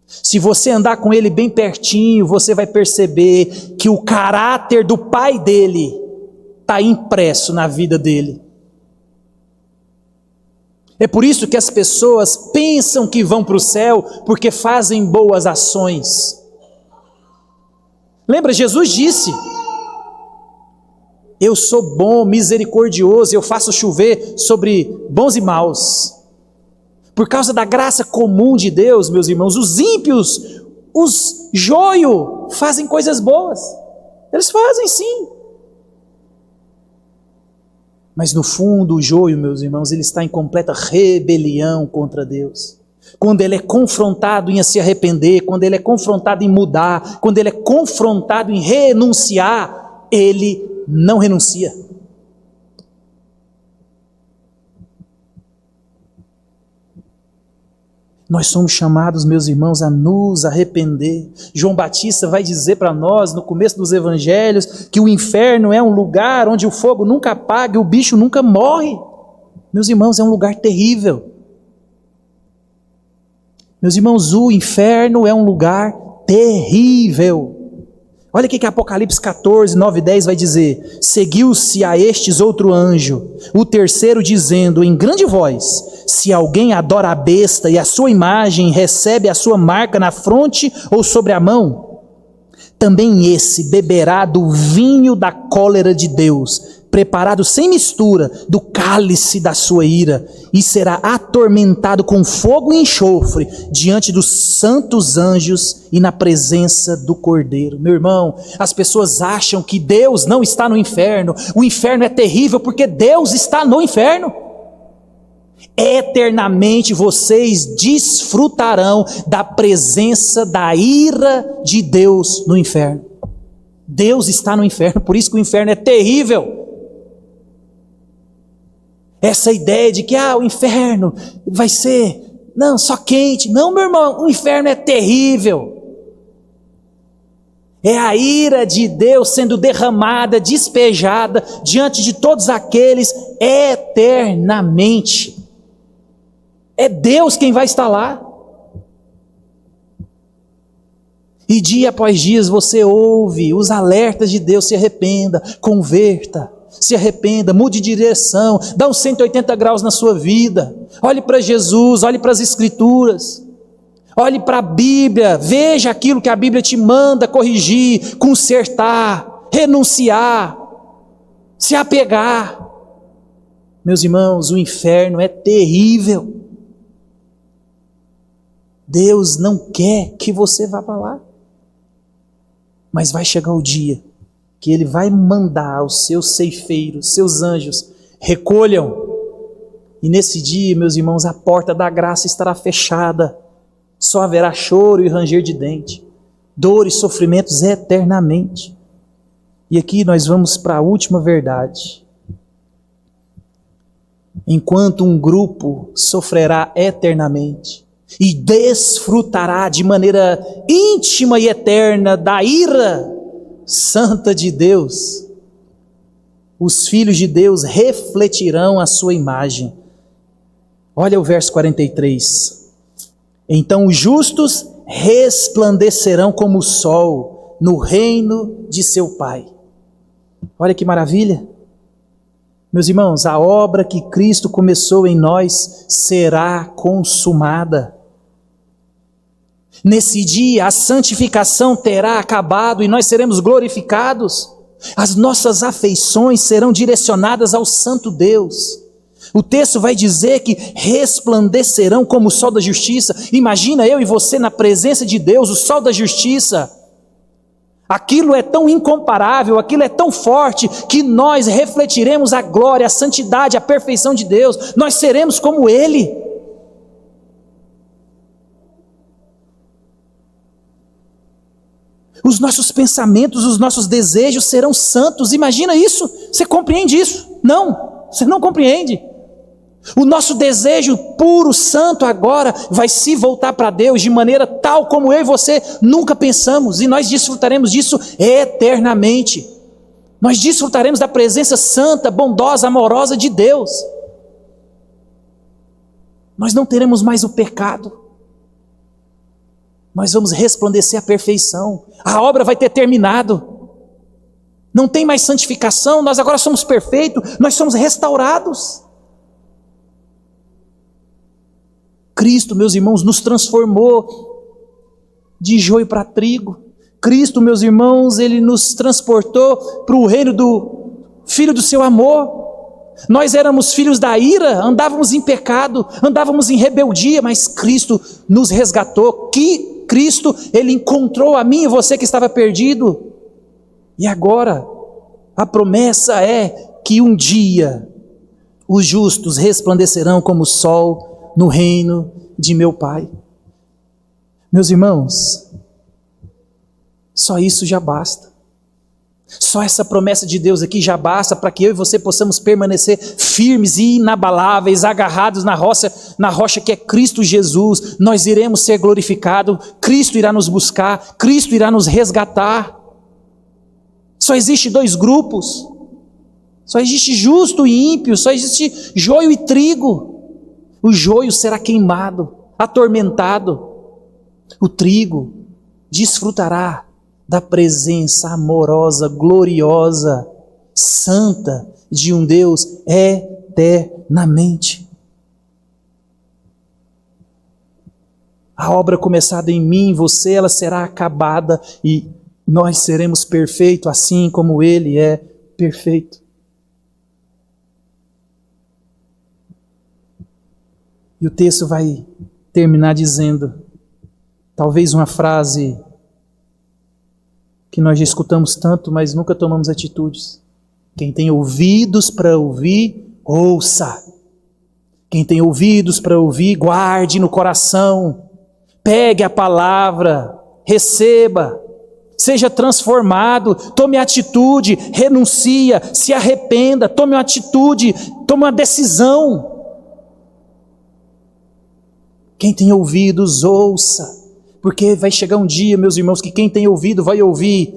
Se você andar com ele bem pertinho, você vai perceber que o caráter do pai dele está impresso na vida dele. É por isso que as pessoas pensam que vão para o céu porque fazem boas ações. Lembra, Jesus disse: eu sou bom, misericordioso, eu faço chover sobre bons e maus. Por causa da graça comum de Deus, meus irmãos, os ímpios, os joio, fazem coisas boas. Eles fazem sim. Mas no fundo, o joio, meus irmãos, ele está em completa rebelião contra Deus. Quando ele é confrontado em se arrepender, quando ele é confrontado em mudar, quando ele é confrontado em renunciar, ele não renuncia. Nós somos chamados, meus irmãos, a nos arrepender. João Batista vai dizer para nós, no começo dos evangelhos, que o inferno é um lugar onde o fogo nunca apaga e o bicho nunca morre. Meus irmãos, é um lugar terrível. Meus irmãos, o inferno é um lugar terrível. Olha o que Apocalipse 14, 9 e 10 vai dizer. Seguiu-se a estes outro anjo, o terceiro dizendo em grande voz: se alguém adora a besta e a sua imagem recebe a sua marca na fronte ou sobre a mão, também esse beberá do vinho da cólera de Deus, preparado sem mistura do cálice da sua ira, e será atormentado com fogo e enxofre diante dos santos anjos e na presença do Cordeiro. Meu irmão, as pessoas acham que Deus não está no inferno. O inferno é terrível porque Deus está no inferno. Eternamente vocês desfrutarão da presença da ira de Deus no inferno. Deus está no inferno, por isso que o inferno é terrível. Essa ideia de que o inferno vai ser só quente. Não, meu irmão, o inferno é terrível. É a ira de Deus sendo derramada, despejada diante de todos aqueles eternamente. É Deus quem vai estar lá. E dia após dia você ouve os alertas de Deus: se arrependa, converta, se arrependa, mude de direção, dá uns 180 graus na sua vida, olhe para Jesus, olhe para as Escrituras, olhe para a Bíblia, veja aquilo que a Bíblia te manda corrigir, consertar, renunciar, se apegar. Meus irmãos, o inferno é terrível. Deus não quer que você vá para lá. Mas vai chegar o dia que Ele vai mandar os seus ceifeiros, seus anjos, recolham. E nesse dia, meus irmãos, a porta da graça estará fechada. Só haverá choro e ranger de dente, dor e sofrimentos eternamente. E aqui nós vamos para a última verdade. Enquanto um grupo sofrerá eternamente e desfrutará de maneira íntima e eterna da ira santa de Deus, os filhos de Deus refletirão a sua imagem. Olha o verso 43. Então os justos resplandecerão como o sol no reino de seu Pai. Olha que maravilha. Meus irmãos, a obra que Cristo começou em nós será consumada. Nesse dia a santificação terá acabado e nós seremos glorificados. As nossas afeições serão direcionadas ao Santo Deus. O texto vai dizer que resplandecerão como o sol da justiça. Imagina eu e você na presença de Deus, o sol da justiça. Aquilo é tão incomparável, aquilo é tão forte, que nós refletiremos a glória, a santidade, a perfeição de Deus. Nós seremos como Ele. Os nossos pensamentos, os nossos desejos serão santos. Imagina isso? Você compreende isso? Não, você não compreende. O nosso desejo puro, santo agora vai se voltar para Deus de maneira tal como eu e você nunca pensamos, e nós desfrutaremos disso eternamente. Nós desfrutaremos da presença santa, bondosa, amorosa de Deus. Nós não teremos mais o pecado. Nós vamos resplandecer a perfeição. A obra vai ter terminado. Não tem mais santificação, nós agora somos perfeitos, nós somos restaurados. Cristo, meus irmãos, nos transformou de joio para trigo. Cristo, meus irmãos, Ele nos transportou para o reino do Filho do seu amor. Nós éramos filhos da ira, andávamos em pecado, andávamos em rebeldia, mas Cristo nos resgatou. Que Cristo, Ele encontrou a mim e você que estava perdido. E agora, a promessa é que um dia os justos resplandecerão como o sol no reino de meu Pai. Meus irmãos, só isso já basta. Só essa promessa de Deus aqui já basta para que eu e você possamos permanecer firmes e inabaláveis, agarrados na rocha que é Cristo Jesus. Nós iremos ser glorificados, Cristo irá nos buscar, Cristo irá nos resgatar. Só existe dois grupos, só existe justo e ímpio, só existe joio e trigo. O joio será queimado, atormentado. O trigo desfrutará da presença amorosa, gloriosa, santa de um Deus eternamente. A obra começada em mim, em você, ela será acabada e nós seremos perfeitos assim como Ele é perfeito. E o texto vai terminar dizendo, talvez uma frase que nós já escutamos tanto, mas nunca tomamos atitudes. Quem tem ouvidos para ouvir, ouça. Quem tem ouvidos para ouvir, guarde no coração. Pegue a palavra, receba, seja transformado, tome atitude, renuncia, se arrependa, tome uma atitude, tome uma decisão. Quem tem ouvidos, ouça, porque vai chegar um dia, meus irmãos, que quem tem ouvido vai ouvir.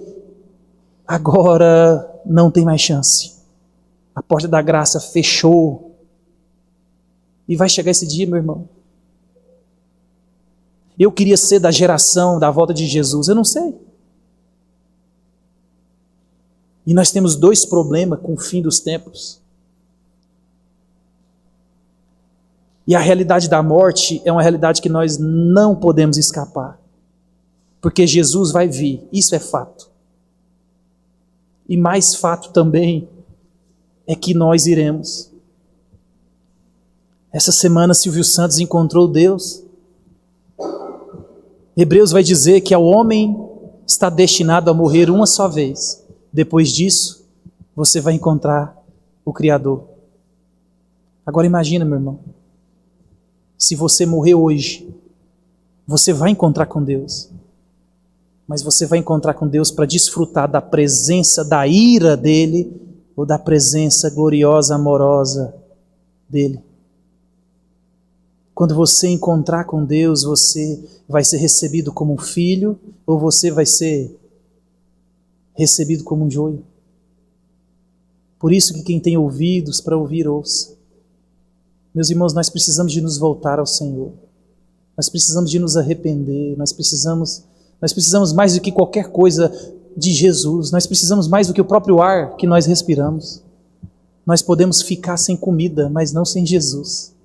Agora não tem mais chance. A porta da graça fechou. E vai chegar esse dia, meu irmão. Eu queria ser da geração da volta de Jesus. Eu não sei. E nós temos dois problemas com o fim dos tempos. E a realidade da morte é uma realidade que nós não podemos escapar. Porque Jesus vai vir, isso é fato. E mais fato também é que nós iremos. Essa semana Silvio Santos encontrou Deus. Hebreus vai dizer que o homem está destinado a morrer uma só vez. Depois disso, você vai encontrar o Criador. Agora imagina, meu irmão, se você morrer hoje, você vai encontrar com Deus. Mas você vai encontrar com Deus para desfrutar da presença, da ira dEle, ou da presença gloriosa, amorosa dEle. Quando você encontrar com Deus, você vai ser recebido como um filho, ou você vai ser recebido como um joio. Por isso que quem tem ouvidos para ouvir, ouça. Meus irmãos, nós precisamos de nos voltar ao Senhor. Nós precisamos de nos arrepender. Nós precisamos mais do que qualquer coisa de Jesus. Nós precisamos mais do que o próprio ar que nós respiramos. Nós podemos ficar sem comida, mas não sem Jesus.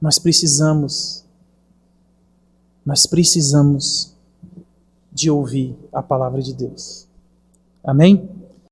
Nós precisamos de ouvir a palavra de Deus. Amém?